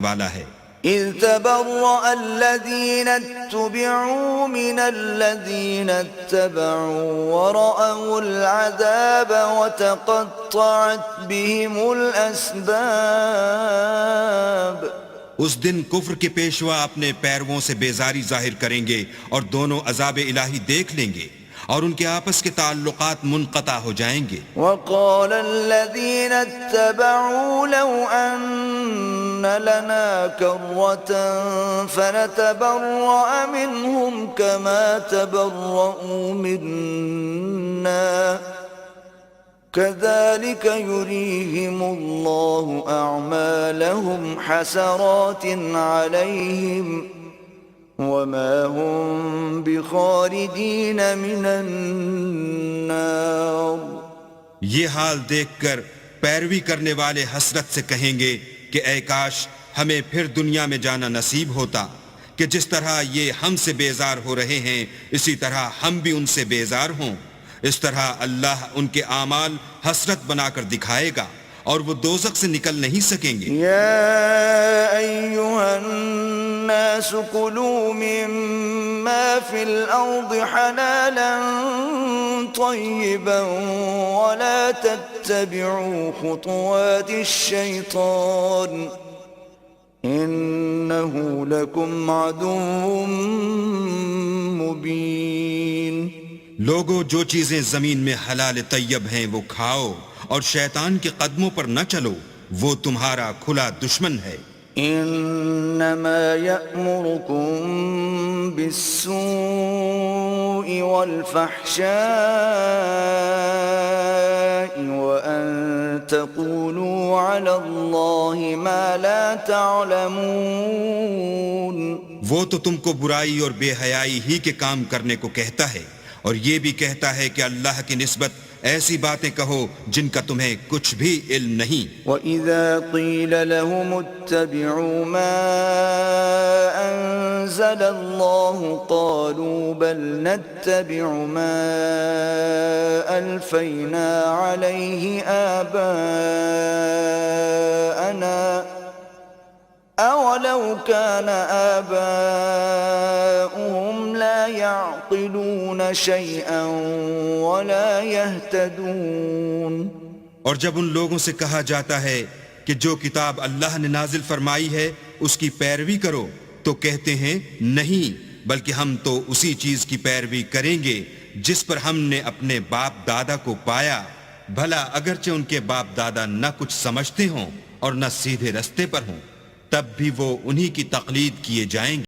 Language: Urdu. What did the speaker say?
والا ہے۔ إذ تبرأ الذين اتبعوا من الذين اتبعوا ورأوا العذاب وتقطعت بهم الأسباب۔ اس دن کفر کے پیشوا اپنے پیرووں سے بیزاری ظاہر کریں گے اور دونوں عذاب الہی دیکھ لیں گے اور ان کے آپس کے تعلقات منقطع ہو جائیں گے۔ وقال الذين اتبعوا لو أن لنا كرة فنتبرأ منهم كما تبرؤوا منا كذلك يريهم الله أعمالهم حسرات عليهم وما هم بخارجين من النار۔ یہ حال دیکھ کر پیروی کرنے والے حسرت سے کہیں گے کہ اے کاش ہمیں پھر دنیا میں جانا نصیب ہوتا کہ جس طرح یہ ہم سے بیزار ہو رہے ہیں اسی طرح ہم بھی ان سے بیزار ہوں۔ اس طرح اللہ ان کے اعمال حسرت بنا کر دکھائے گا اور وہ دوزخ سے نکل نہیں سکیں گے۔ یا ایھا الناس کلوا مما فی الارض حلالا طیبا ولا تتبعوا خطوات الشیطان انه لکم عدو مبین۔ لوگو جو چیزیں زمین میں حلال طیب ہیں وہ کھاؤ اور شیطان کے قدموں پر نہ چلو، وہ تمہارا کھلا دشمن ہے۔ انما یأمرکم بالسوء والفحشاء وان تقولوا علی اللہ ما لا تعلمون۔ وہ تو تم کو برائی اور بے حیائی ہی کے کام کرنے کو کہتا ہے اور یہ بھی کہتا ہے کہ اللہ کی نسبت ایسی باتیں کہو جن کا تمہیں کچھ بھی علم نہیں۔ وَإِذَا قِيلَ لَهُمُ اتَّبِعُوا مَا أَنزَلَ اللَّهُ قَالُوا بَلْ نَتَّبِعُ مَا أَلْفَيْنَا عَلَيْهِ آبَاءَنَا أَوَلَوْ كَانَ آبَاؤُهُمْ لَا يَعْقِلُونَ شَيْئًا وَلَا يَهْتَدُونَ۔ اور جب ان لوگوں سے کہا جاتا ہے کہ جو کتاب اللہ نے نازل فرمائی ہے اس کی پیروی کرو تو کہتے ہیں نہیں، بلکہ ہم تو اسی چیز کی پیروی کریں گے جس پر ہم نے اپنے باپ دادا کو پایا، بھلا اگرچہ ان کے باپ دادا نہ کچھ سمجھتے ہوں اور نہ سیدھے رستے پر ہوں، تب بھی وہ انہی کی تقلید کیے جائیں گے۔